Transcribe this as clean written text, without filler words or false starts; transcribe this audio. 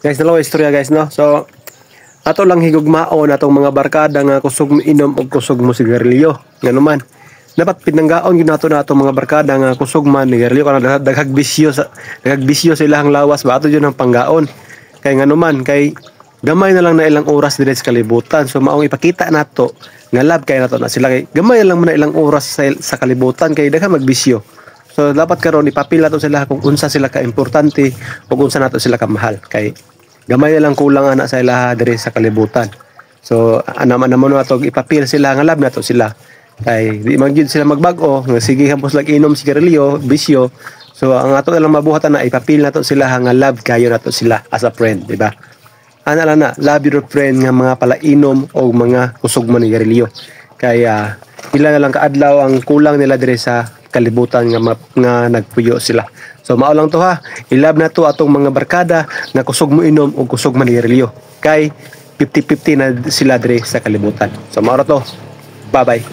Guys, dalawa istorya guys, no? So, ato lang higugmaon atong mga barkada nga kusog mo inom o kusog mo sigarilyo. Ngano man. Dapat pinanggaon gyud nato na atong mga barkada nga kusog man sigarilyo kana daghag bisyo sa ilang lawas ba ato jud ang panggaon. Kay ngano man kay gamay na lang na ilang oras dire sa kalibutan. So maong ipakita nato nga love kay nato na sila kay gamay na lang man ilang oras sa kalibutan kay daghang magbisyo. So dapat karon ipapil nato sila kung unsa sila ka importante ug unsa nato sila ka mahal kay gamay na lang kulang ana sa ilaha diri sa kalibutan. So naman nato ipapil sila nga love nato sila. Kay di man gyud sila magbag-o nga sige hapos lang inom sigarilyo, bisyo. So ang ato lang mabuhatan na ipapil nato sila nga love kayo nato sila as a friend, di ba? Ana lang na love your friend nga mga palainom o mga kusog man sigarilyo. Kaya ila na lang kaadlaw ang kulang nila dire sa kalibutan nga nagpuyo sila. So mao lang to ha. Ilab na to atong mga barkada nga kusog mo inom o kusog man sigarilyo. Kay 50-50 na sila dire sa kalibutan. So mao ra to. Bye-bye.